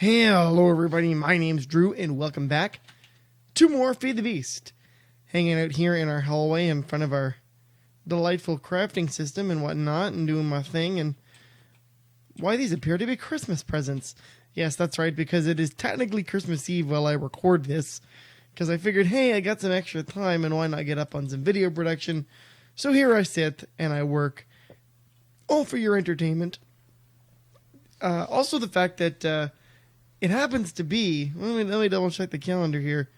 Hello everybody, my name's Drew and welcome back to more Feed the Beast. Hanging out here in our hallway in front of our delightful crafting system and whatnot and doing my thing. And why these appear to be Christmas presents. Yes, that's right, because it is technically Christmas Eve while I record this. Because I figured, hey, I got some extra time and why not get up on some video production. So here I sit and I work, all for your entertainment. Also the fact that it happens to be, let me double check the calendar here.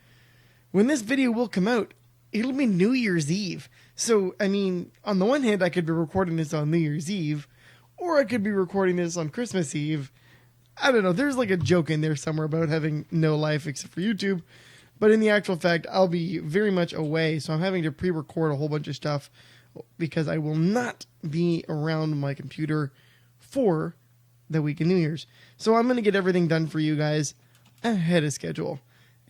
When this video will come out, it'll be New Year's Eve. So, I mean, on the one hand, I could be recording this on New Year's Eve, or I could be recording this on Christmas Eve. I don't know, there's like a joke in there somewhere about having no life except for YouTube. But in the actual fact, I'll be very much away, so I'm having to pre-record a whole bunch of stuff because I will not be around my computer for the week of New Year's. So I'm going to get everything done for you guys ahead of schedule.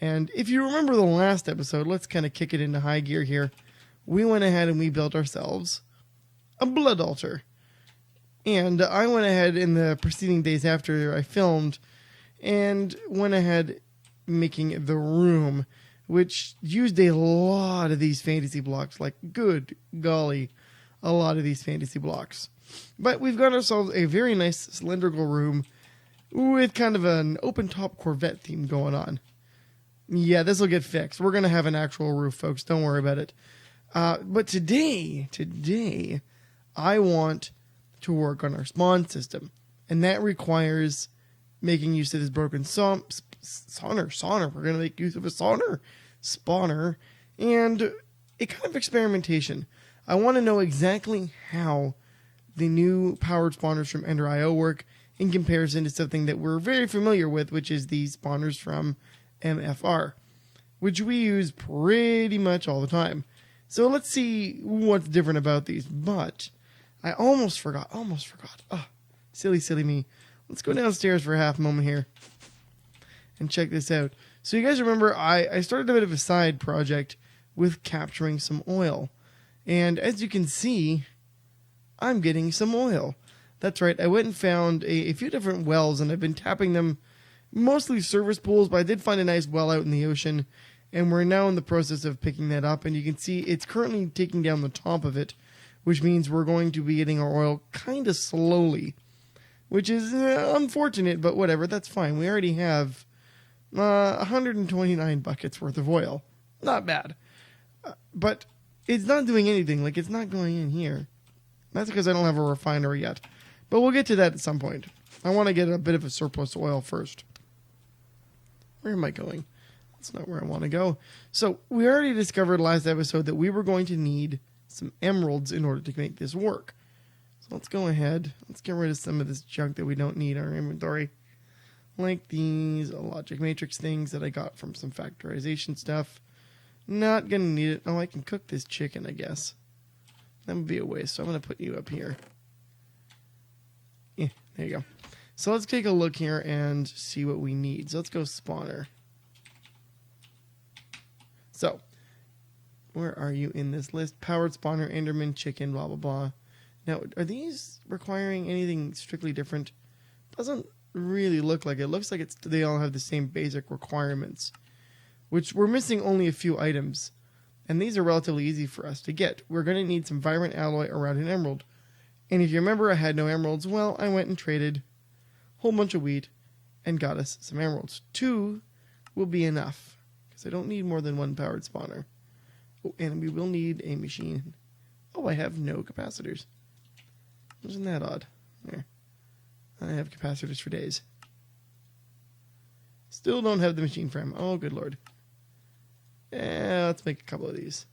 And if you remember the last episode, let's kind of kick it into high gear here. We went ahead and we built ourselves a blood altar. And I went ahead in the preceding days after I filmed and went ahead making the room, which used a lot of these fantasy blocks. Like, good golly, a lot of these fantasy blocks. But we've got ourselves a very nice cylindrical room with kind of an open-top Corvette theme going on. Yeah, this will get fixed. We're going to have an actual roof, folks. Don't worry about it. But today, I want to work on our spawn system. And that requires making use of this broken spawner. We're going to make use of a spawner. And a kind of experimentation. I want to know exactly how the new powered spawners from Ender.io work in comparison to something that we're very familiar with, which is the spawners from MFR, which we use pretty much all the time. So let's see what's different about these. But I almost forgot. Oh, silly me. Let's go downstairs for a half moment here and check this out. So you guys remember I started a bit of a side project with capturing some oil. And as you can see, I'm getting some oil. That's right, I went and found a few different wells, and I've been tapping them, mostly service pools, but I did find a nice well out in the ocean, and we're now in the process of picking that up, and you can see it's currently taking down the top of it, which means we're going to be getting our oil kind of slowly, which is unfortunate, but whatever, that's fine. We already have 129 buckets worth of oil. Not bad. But it's not doing anything, like it's not going in here. That's because I don't have a refinery yet. But we'll get to that at some point. I want to get a bit of a surplus oil first. Where am I going? That's not where I want to go. So, we already discovered last episode that we were going to need some emeralds in order to make this work. So let's go ahead. Let's get rid of some of this junk that we don't need in our inventory. Like these logic matrix things that I got from some factorization stuff. Not going to need it. Oh, I can cook this chicken, I guess. That would be a waste, so I'm going to put you up here. Yeah, there you go. So let's take a look here and see what we need. So let's go spawner. So, where are you in this list? Powered spawner, Enderman, chicken, blah, blah, blah. Now, are these requiring anything strictly different? Doesn't really look like it. Looks like they all have the same basic requirements, which we're missing only a few items. And these are relatively easy for us to get. We're going to need some vibrant alloy around an emerald. And if you remember I had no emeralds, well, I went and traded a whole bunch of wheat and got us some emeralds. 2 will be enough, because I don't need more than 1 powered spawner. Oh, and we will need a machine. Oh, I have no capacitors. Isn't that odd? There. I have capacitors for days. Still don't have the machine frame. Oh, good lord. Yeah, let's make a couple of these.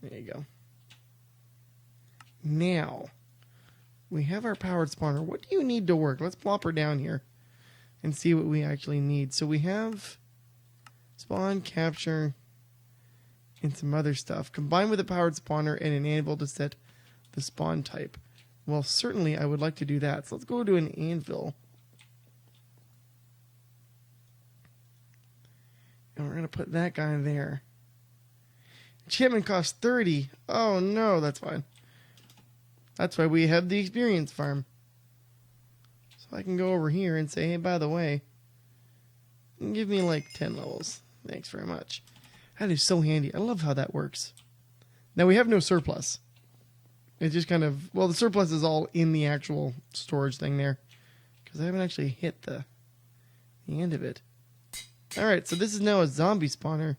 There you go. Now, we have our powered spawner. What do you need to work? Let's plop her down here and see what we actually need. So we have spawn, capture, and some other stuff. Combined with a powered spawner and an anvil to set the spawn type. Well, certainly I would like to do that. So let's go to an anvil. And we're going to put that guy there. Enchantment costs 30. Oh, no, that's fine. That's why we have the experience farm. So I can go over here and say, hey, by the way, give me like 10 levels. Thanks very much. That is so handy. I love how that works. Now we have no surplus. It just kind of, well, the surplus is all in the actual storage thing there. Because I haven't actually hit the end of it. Alright, so this is now a zombie spawner.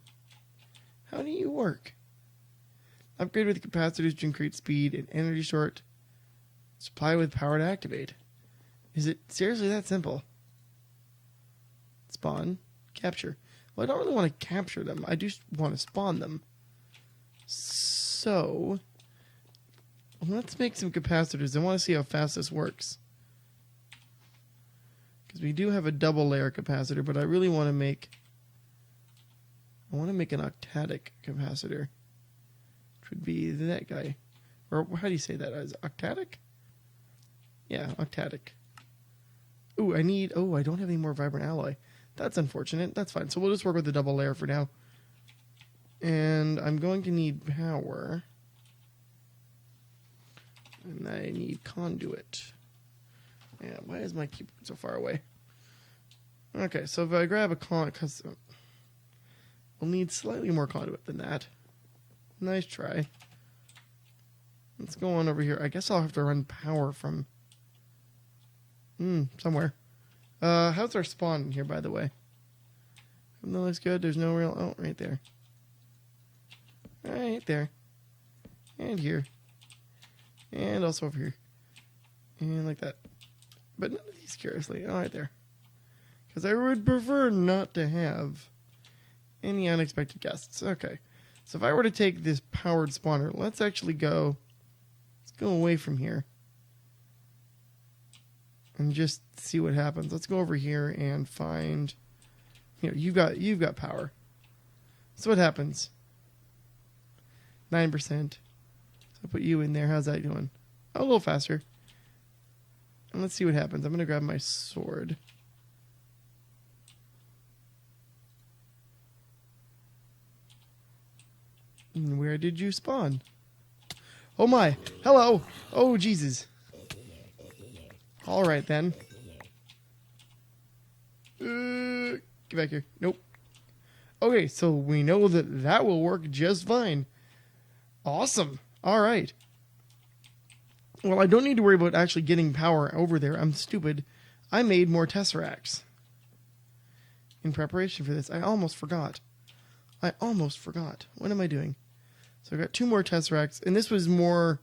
How do you work? Upgrade with capacitors to increase speed and energy short. Supply with power to activate. Is it seriously that simple? Spawn. Capture. Well, I don't really want to capture them. I do want to spawn them. So, let's make some capacitors. I want to see how fast this works. Because we do have a double layer capacitor, but I really want to make... I want to make an octadic capacitor. Which would be that guy. Or how do you say that? Is it octadic? Yeah, octadic. Ooh, I don't have any more vibrant alloy. That's unfortunate. That's fine. So we'll just work with the double layer for now. And I'm going to need power. And I need conduit. Yeah, why is my keyboard so far away? Okay, so if I grab a conduit, we'll need slightly more conduit than that. Nice try. Let's go on over here. I guess I'll have to run power from somewhere. How's our spawn in here, by the way? That looks good. There's no real... Oh, right there. Right there. And here. And also over here. And like that. But none of these, curiously. Oh, right there. Because I would prefer not to have any unexpected guests. Okay. So if I were to take this powered spawner, let's actually go... Let's go away from here. And just see what happens. Let's go over here and find... Here, you've got power. So what happens? 9%. So I'll put you in there. How's that going? Oh, a little faster. And let's see what happens. I'm going to grab my sword. And where did you spawn? Oh my. Hello. Oh, Jesus. All right, then. Get back here. Nope. Okay, so we know that that will work just fine. Awesome. All right. Well, I don't need to worry about actually getting power over there. I'm stupid. I made more tesseracts in preparation for this. I almost forgot. What am I doing? So I got 2 more tesseracts, and this was more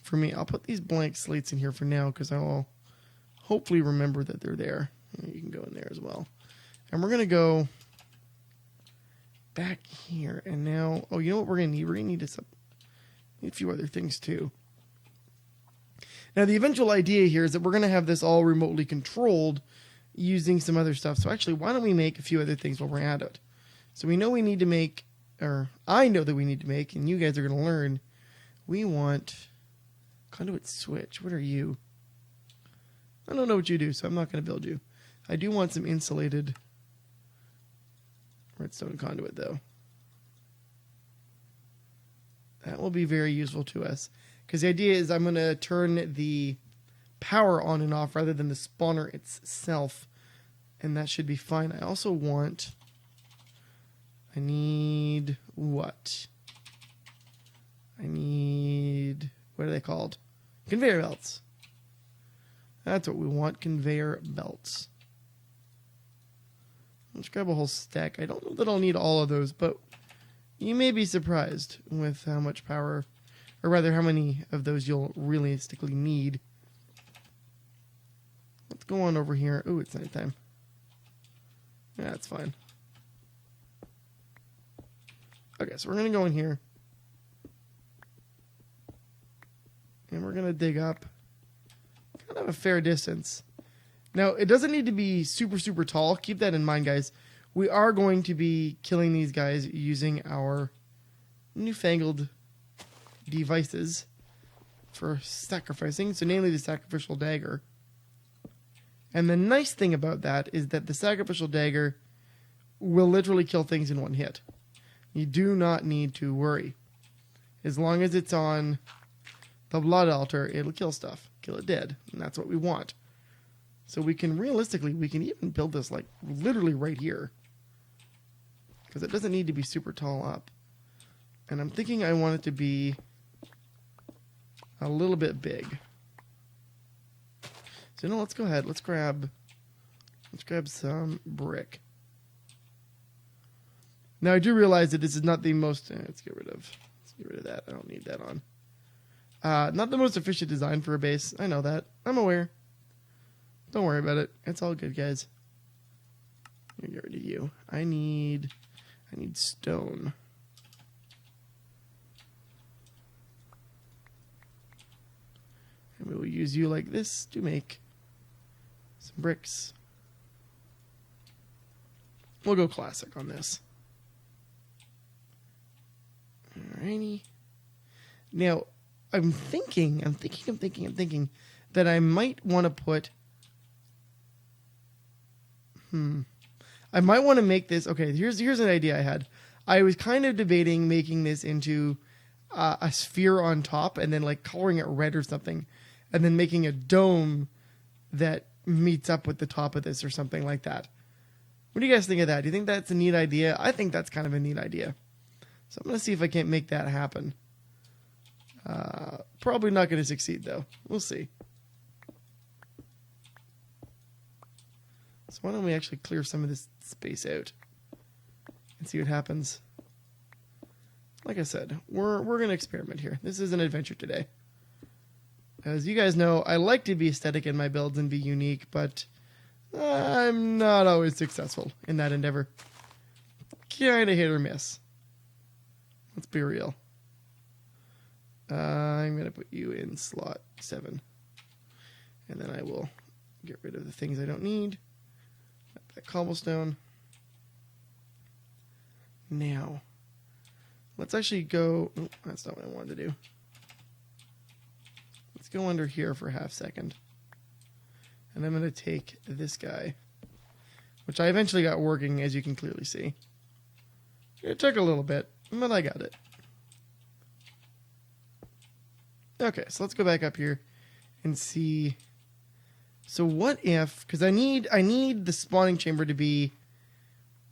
for me. I'll put these blank slates in here for now because I will hopefully remember that they're there. You can go in there as well. And we're going to go back here. And now, oh, you know what we're going to need? We're going to need a few other things too. Now, the eventual idea here is that we're going to have this all remotely controlled using some other stuff. So actually, why don't we make a few other things while we're at it? So we know we need to make, or I know that we need to make, and you guys are going to learn, we want conduit switch. What are you? I don't know what you do, so I'm not going to build you. I do want some insulated redstone conduit, though. That will be very useful to us. Because the idea is I'm going to turn the power on and off rather than the spawner itself. And that should be fine. I also want... I need... what? I need... what are they called? Conveyor belts. That's what we want, conveyor belts. Let's grab a whole stack. I don't know that I'll need all of those, but you may be surprised with how much power, or rather how many of those you'll realistically need. Let's go on over here. Ooh, it's nighttime. Yeah, that's fine. Okay, so we're going to go in here. And we're going to dig up kind of a fair distance. Now, it doesn't need to be super, super tall. Keep that in mind, guys. We are going to be killing these guys using our newfangled devices for sacrificing. So, namely the sacrificial dagger. And the nice thing about that is that the sacrificial dagger will literally kill things in one hit. You do not need to worry. As long as it's on the blood altar, it'll kill stuff. Kill it dead. And that's what we want. So we can realistically, we can even build this like literally right here. Because it doesn't need to be super tall up. And I'm thinking I want it to be a little bit big. So no, let's go ahead. Let's grab some brick. Now I do realize that this is not the most. Let's get rid of that. I don't need that on. Not the most efficient design for a base. I know that. I'm aware. Don't worry about it. It's all good, guys. Let me get rid of you. I need stone. And we will use you like this to make some bricks. We'll go classic on this. Alrighty. Now, I'm thinking that I might want to put. I might want to make this. Okay, here's an idea I had. I was kind of debating making this into a sphere on top and then like coloring it red or something, and then making a dome that meets up with the top of this or something like that. What do you guys think of that? Do you think that's a neat idea? I think that's kind of a neat idea. So I'm going to see if I can't make that happen. Probably not going to succeed, though. We'll see. So why don't we actually clear some of this space out and see what happens. Like I said, we're going to experiment here. This is an adventure today. As you guys know, I like to be aesthetic in my builds and be unique, but I'm not always successful in that endeavor. Kind of hit or miss. Let's be real. I'm going to put you in slot 7. And then I will get rid of the things I don't need. That cobblestone. Now, let's actually go... Oh, that's not what I wanted to do. Let's go under here for a half second. And I'm going to take this guy, which I eventually got working, as you can clearly see. It took a little bit, but I got it. Okay, so let's go back up here and see. So what if, because I need the spawning chamber to be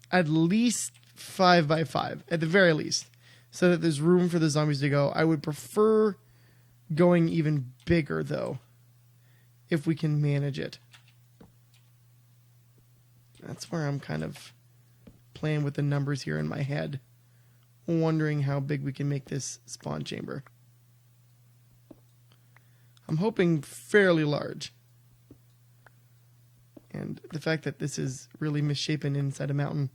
at least 5 by 5, at the very least, so that there's room for the zombies to go. I would prefer going even bigger, though, if we can manage it. That's where I'm kind of playing with the numbers here in my head, wondering how big we can make this spawn chamber. I'm hoping fairly large. And the fact that this is really misshapen inside a mountain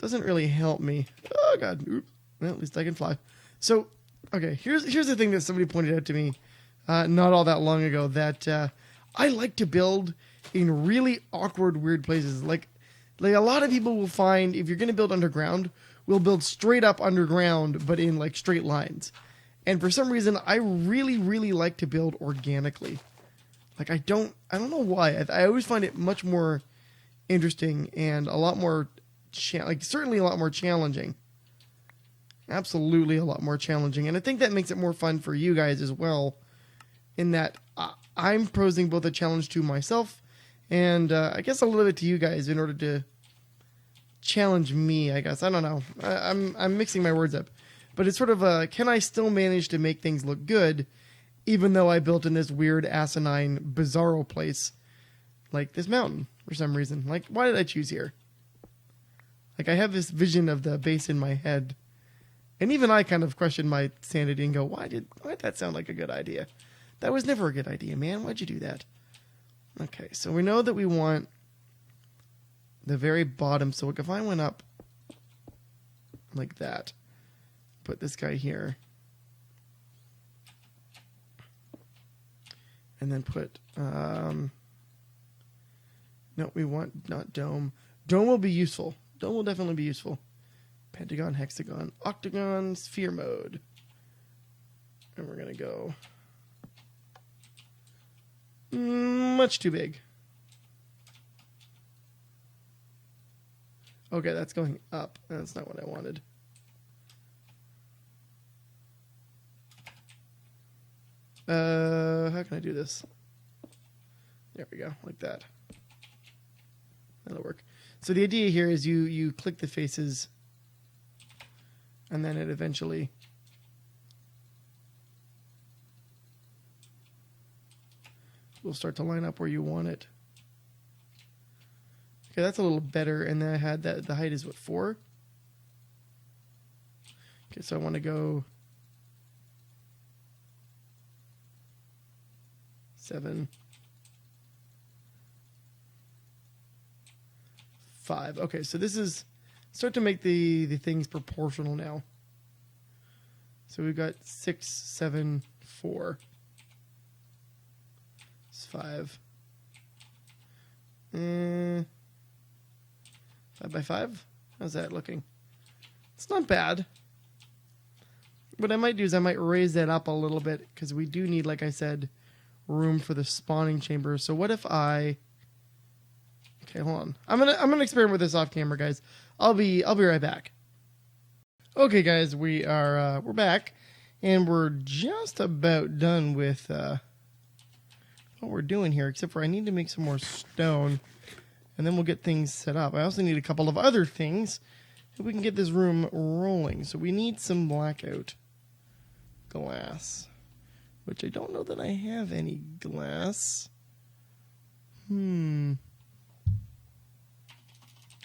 doesn't really help me. Oh, God. Oops. Well, at least I can fly. So, okay, here's the thing that somebody pointed out to me not all that long ago, that I like to build in really awkward, weird places. Like a lot of people will find, if you're going to build underground, we'll build straight up underground, but in like straight lines. And for some reason, I really, really like to build organically. Like I don't know why. I always find it much more interesting and a lot more, certainly a lot more challenging. Absolutely a lot more challenging. And I think that makes it more fun for you guys as well, in that I'm posing both a challenge to myself and I guess a little bit to you guys in order to challenge me, I guess. I don't know. I'm mixing my words up. But it's sort of can I still manage to make things look good, even though I built in this weird, asinine, bizarro place, like this mountain, for some reason. Like, why did I choose here? Like, I have this vision of the base in my head, and even I kind of question my sanity and go, why'd that sound like a good idea? That was never a good idea, man. Why'd you do that? Okay, so we know that we want the very bottom. So if I went up like that, put this guy here, and then put, no, we want not dome. Dome will be useful. Dome will definitely be useful. Pentagon, hexagon, octagon, sphere mode. And we're going to go much too big. Okay, that's going up. That's not what I wanted. How can I do this? There we go, like that. That'll work. So the idea here is you click the faces, and then it eventually will start to line up where you want it. Okay, that's a little better, and then I had that, the height is what, 4? Okay, so I want to go 7, 5. Okay, so this is start to make the things proportional now. So we've got 6, 7, 4. It's 5. 5 by 5. How's that looking? It's not bad. What I might do is I might raise that up a little bit because we do need, like I said, room for the spawning chamber. So what if I? Okay, hold on. I'm gonna experiment with this off camera, guys. I'll be right back. Okay, guys, we're back, and we're just about done with what we're doing here. Except for I need to make some more stone, and then we'll get things set up. I also need a couple of other things so we can get this room rolling. So we need some blackout glass, which I don't know that I have any glass.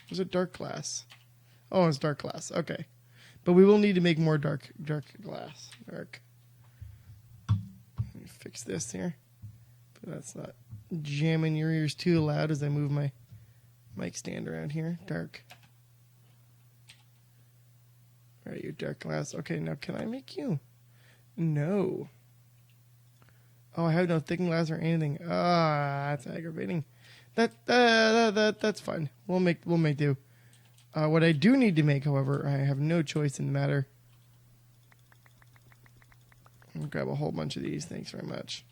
Was it dark glass? Oh, it's dark glass. Okay. But we will need to make more dark glass. Dark. Let me fix this here. But that's not jamming your ears too loud as I move my mic stand around here. Dark. All right, you dark glass. Okay, now can I make you? No. Oh, I have no thick glass or anything. Ah, that's aggravating. That's fine. We'll make do. What I do need to make, however, I have no choice in the matter. I'll grab a whole bunch of these. Thanks very much.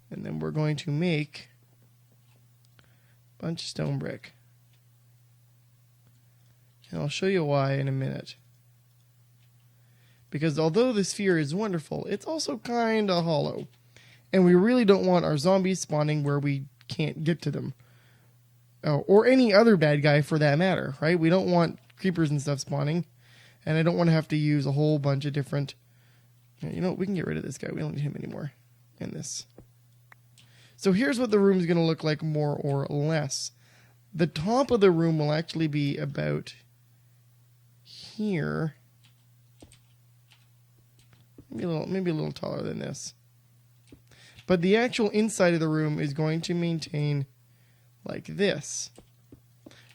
And then we're going to make a bunch of stone brick. And I'll show you why in a minute. Because although the sphere is wonderful, it's also kind of hollow. And we really don't want our zombies spawning where we can't get to them. Or any other bad guy for that matter, right? We don't want creepers and stuff spawning. And I don't want to have to use a whole bunch of different... You know, we can get rid of this guy. We don't need him anymore in this. So here's what the room's going to look like more or less. The top of the room will actually be about here. Maybe a little taller than this. But the actual inside of the room is going to maintain like this.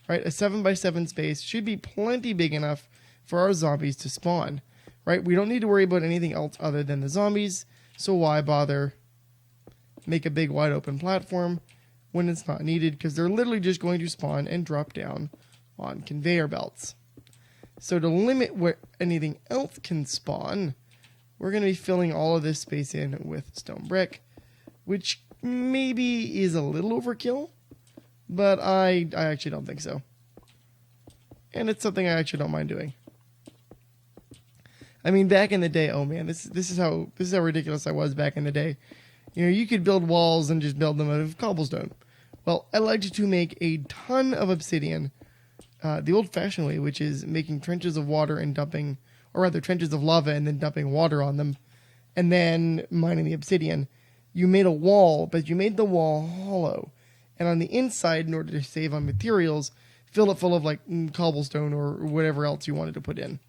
Right? A 7 by 7 space should be plenty big enough for our zombies to spawn. Right? We don't need to worry about anything else other than the zombies. So why bother make a big wide open platform when it's not needed? Because they're literally just going to spawn and drop down on conveyor belts. So to limit where anything else can spawn, we're going to be filling all of this space in with stone brick, which maybe is a little overkill, but I actually don't think so. And it's something I actually don't mind doing. I mean, back in the day, oh man, this is how ridiculous I was back in the day. You know, you could build walls and just build them out of cobblestone. Well, I liked to make a ton of obsidian, the old-fashioned way, which is making trenches of water and dumping, or rather trenches of lava and then dumping water on them, and then mining the obsidian. You made a wall, but you made the wall hollow. And on the inside, in order to save on materials, fill it full of like cobblestone or whatever else you wanted to put in.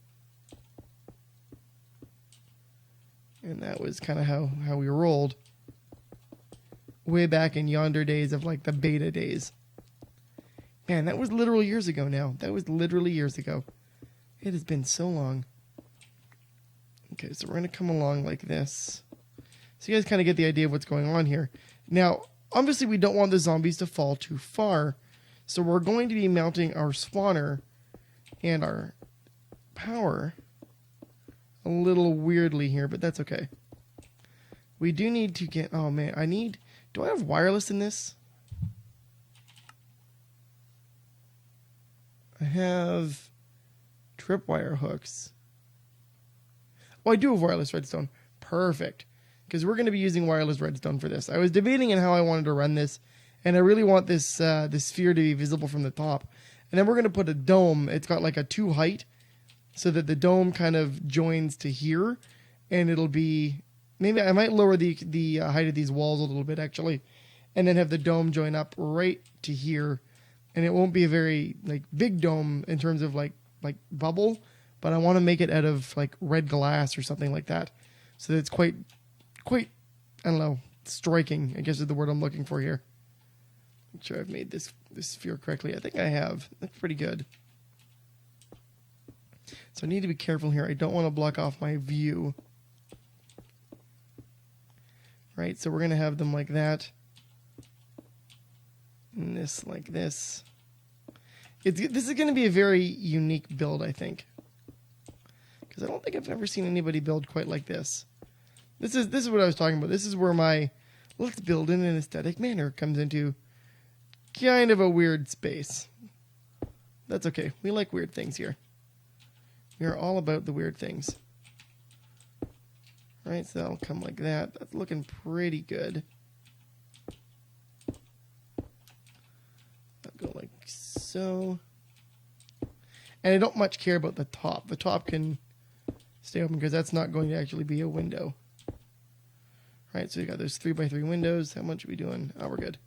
And that was kind of how we rolled. Way back in yonder days of like the beta days. Man, that was literal years ago now. That was literally years ago. It has been so long. Okay, so we're going to come along like this. So you guys kind of get the idea of what's going on here. Now, obviously we don't want the zombies to fall too far. So we're going to be mounting our spawner and our power a little weirdly here, but that's okay. We do need to get... Oh, man, do I have wireless in this? I have tripwire hooks. Oh, I do have wireless redstone. Perfect. because we're going to be using wireless redstone for this. I was debating on how I wanted to run this, and I really want this this sphere to be visible from the top. And then we're going to put a dome. It's got like a 2 height, so that the dome kind of joins to here, and it'll be, maybe I might lower the height of these walls a little bit actually, and then have the dome join up right to here, and it won't be a very like big dome in terms of like bubble, but I want to make it out of like red glass or something like that, so that it's quite I don't know, striking, I guess is the word I'm looking for here. Make sure I've made this sphere correctly. I think I have. That's pretty good. So I need to be careful here. I don't want to block off my view. Right, so we're going to have them like that. And this like this. This is going to be a very unique build, I think. Because I don't think I've ever seen anybody build quite like this. This is what I was talking about. This is where my let's build in an aesthetic manner comes into kind of a weird space. That's okay. We like weird things here. We are all about the weird things. Right, so that'll come like that. That's looking pretty good. That'll go like so. And I don't much care about the top. The top can stay open because that's not going to actually be a window. Right, so you got those 3x3 windows. How much are we doing? Oh, we're good.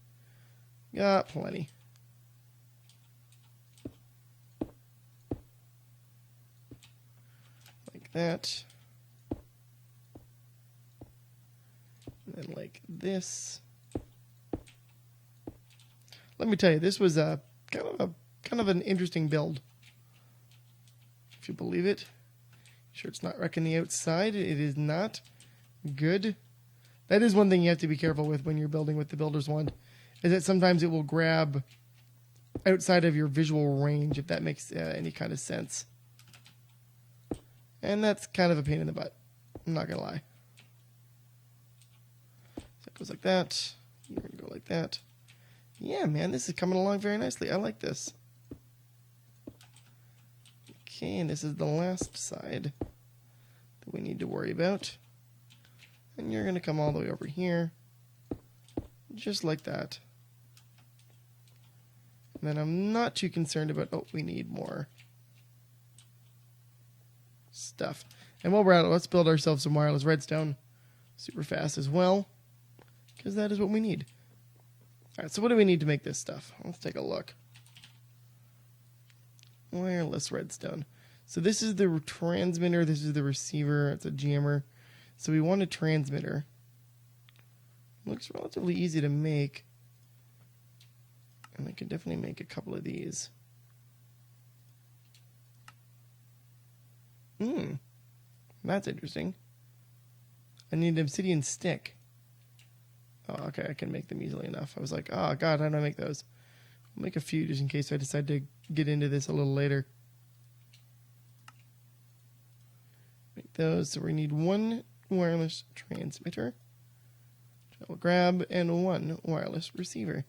Got plenty. Like that. And then like this. Let me tell you, this was a kind of an interesting build. If you believe it. Sure, it's not wrecking the outside. It is not good. That is one thing you have to be careful with when you're building with the builder's wand, is that sometimes it will grab outside of your visual range, if that makes any kind of sense. And that's kind of a pain in the butt. I'm not going to lie. So it goes like that. You're going to go like that. Yeah, man, this is coming along very nicely. I like this. Okay, and this is the last side that we need to worry about. And you're going to come all the way over here. Just like that. And then I'm not too concerned about, oh, we need more stuff. And while we're at it, let's build ourselves some wireless redstone super fast as well, because that is what we need. All right, so what do we need to make this stuff? Let's take a look. Wireless redstone. So this is the transmitter, this is the receiver, it's a jammer. So we want a transmitter. Looks relatively easy to make. And I can definitely make a couple of these. That's interesting. I need an obsidian stick. Oh, okay, I can make them easily enough. I was like, oh god, how do I make those? I'll make a few just in case I decide to get into this a little later. Make those. So we need one wireless transmitter, which I will grab, and one wireless receiver,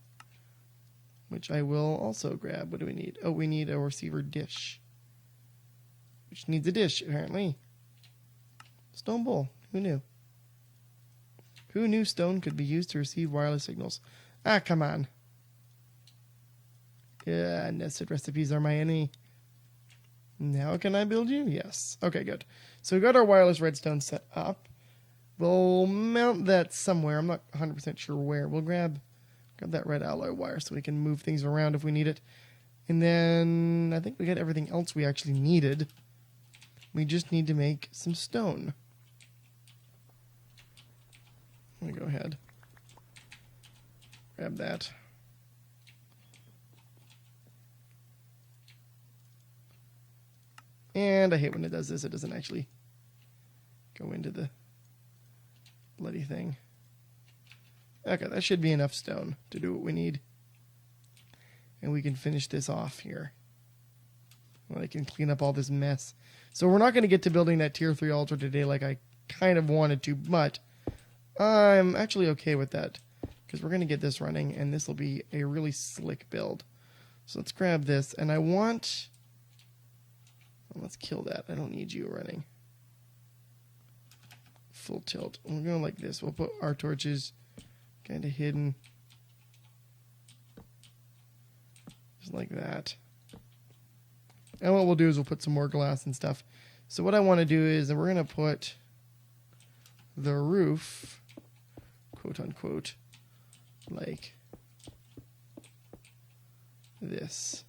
which I will also grab. What do we need? Oh, we need a receiver dish, which needs a dish, apparently. Stone bowl. Who knew? Who knew stone could be used to receive wireless signals? Ah, come on. Yeah, nested recipes are my enemy. Now can I build you? Yes. Okay, good. So we got our wireless redstone set up. We'll mount that somewhere. I'm not 100% sure where. We'll grab that red alloy wire so we can move things around if we need it. And then I think we got everything else we actually needed. We just need to make some stone. Let me go ahead. Grab that. And I hate when it does this. It doesn't actually go into the bloody thing. Okay, that should be enough stone to do what we need. And we can finish this off here. Well, I can clean up all this mess. So we're not going to get to building that tier 3 altar today like I kind of wanted to, but I'm actually okay with that, because we're going to get this running, and this will be a really slick build. So let's grab this, and I want... Let's kill that. I don't need you running. full tilt. We'll go like this. We'll put our torches kind of hidden. Just like that. And what we'll do is we'll put some more glass and stuff. So what I want to do is we're going to put the roof, quote unquote, like this.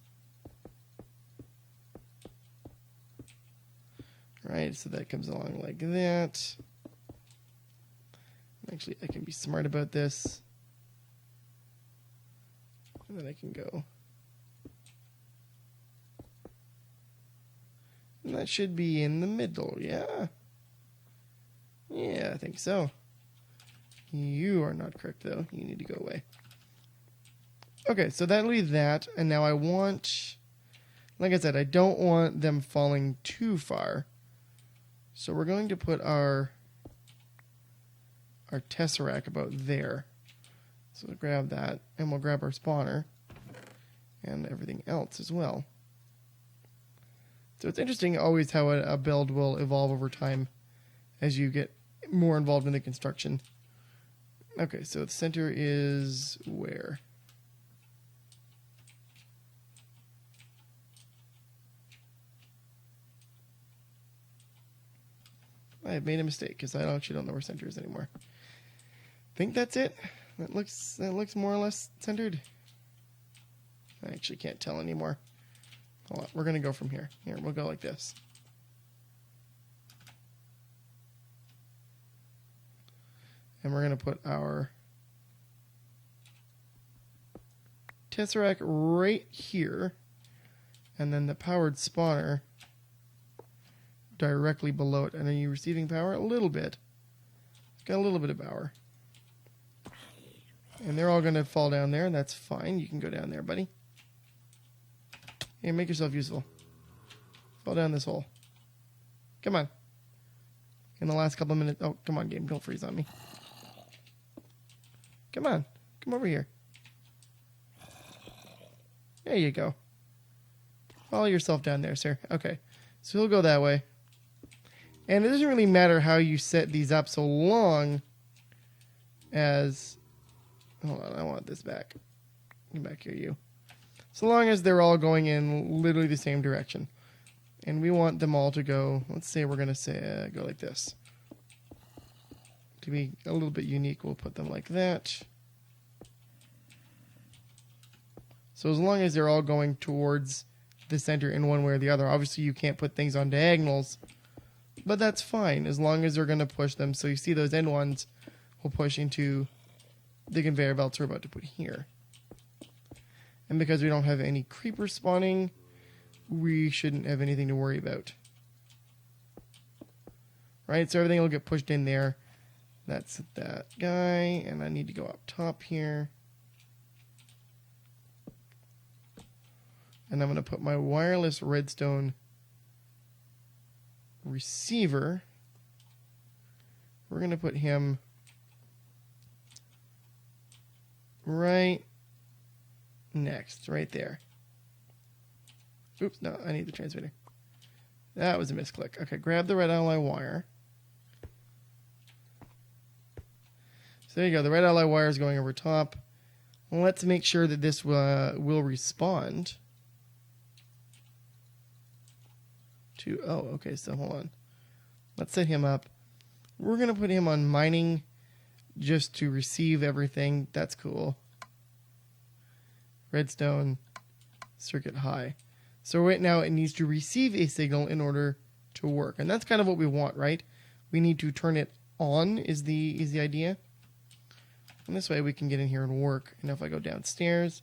Right, so that comes along like that. Actually, I can be smart about this. And then I can go. And that should be in the middle, yeah? Yeah, I think so. You are not correct, though. You need to go away. Okay, so that'll be that. And now I want, like I said, I don't want them falling too far. So we're going to put our tesseract about there. So we'll grab that, and we'll grab our spawner and everything else as well. So it's interesting always how a build will evolve over time as you get more involved in the construction. Okay, so the center is where? I have made a mistake because I actually don't know where center is anymore. I think that's it. That looks more or less centered. I actually can't tell anymore. Hold on, we're going to go from here. Here, we'll go like this. And we're going to put our tesseract right here. And then the powered spawner directly below it. And are you receiving power? A little bit. Got a little bit of power. And they're all going to fall down there. That's fine. You can go down there, buddy. Hey, make yourself useful. Fall down this hole. Come on. In the last couple of minutes. Oh, come on, game. Don't freeze on me. Come on. Come over here. There you go. Follow yourself down there, sir. Okay. So he'll go that way. And it doesn't really matter how you set these up so long as... Hold on, I want this back. Get back here, you. So long as they're all going in literally the same direction. And we want them all to go, let's say we're going to say go like this. To be a little bit unique, we'll put them like that. So as long as they're all going towards the center in one way or the other, obviously you can't put things on diagonals, but that's fine as long as they're going to push them. So you see those end ones will push into the conveyor belts we're about to put here. And because we don't have any creepers spawning, we shouldn't have anything to worry about. Right, so everything will get pushed in there. That's that guy, and I need to go up top here. And I'm going to put my wireless redstone receiver. We're going to put him right next, right there. Oops, no, I need the transmitter. That was a misclick. Okay, grab the red ally wire. So there you go. The red ally wire is going over top. Let's make sure that this will respond to... Oh, okay, so hold on. Let's set him up. We're going to put him on mining just to receive everything. That's cool. Redstone, circuit high. So right now it needs to receive a signal in order to work. And that's kind of what we want, right? We need to turn it on is the idea. And this way we can get in here and work. And if I go downstairs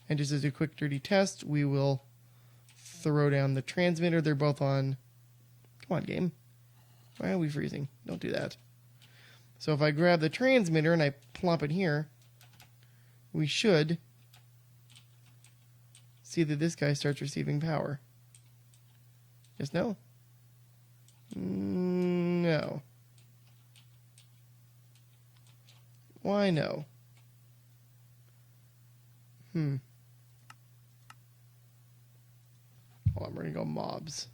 and just as a quick dirty test, we will throw down the transmitter. They're both on. Come on, game. Why are we freezing? Don't do that. So if I grab the transmitter and I plop it here, we should see that this guy starts receiving power. Yes, no? No. Why no? Hold on, we're going to go mobs.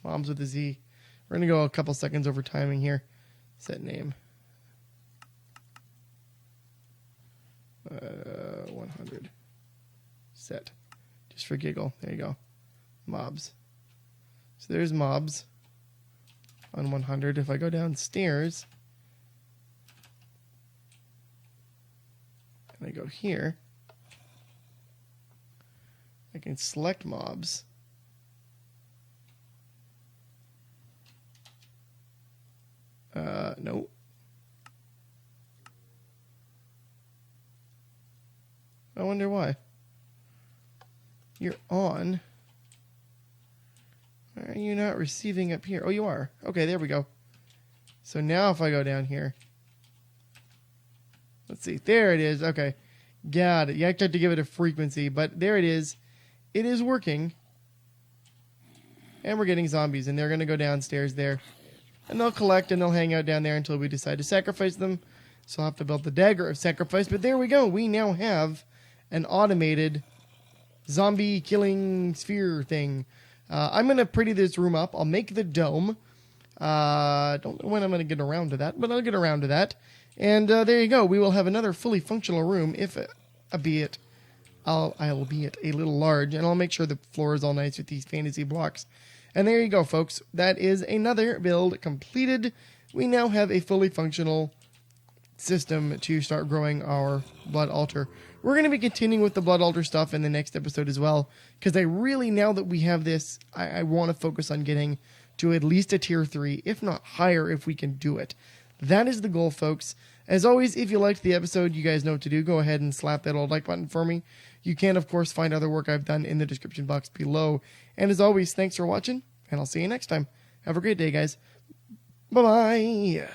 Mobs with a Z. We're going to go a couple seconds over timing here. Set name. 100. Set. Just for giggle. There you go. Mobs. So there's mobs on 100. If I go downstairs and I go here, I can select mobs. No. I wonder why. You're on. Why are you not receiving up here? Oh, you are. Okay, there we go. So now if I go down here. Let's see. There it is. Okay. Got it. You actually have to give it a frequency, but there it is. It is working. And we're getting zombies, and they're going to go downstairs there. And they'll collect, and they'll hang out down there until we decide to sacrifice them. So I'll have to build the dagger of sacrifice. But there we go. We now have an automated zombie killing sphere thing. I'm going to pretty this room up. I'll make the dome. Don't know when I'm going to get around to that, but I'll get around to that. And there you go. We will have another fully functional room, if albeit a little large. And I'll make sure the floor is all nice with these fantasy blocks. And there you go, folks. That is another build completed. We now have a fully functional system to start growing our blood altar. We're going to be continuing with the blood altar stuff in the next episode as well, because I really, now that we have this, I want to focus on getting to at least a tier 3, if not higher, if we can do it. That is the goal, folks. As always, if you liked the episode, you guys know what to do. Go ahead and slap that old like button for me. You can, of course, find other work I've done in the description box below. And as always, thanks for watching, and I'll see you next time. Have a great day, guys. Bye-bye.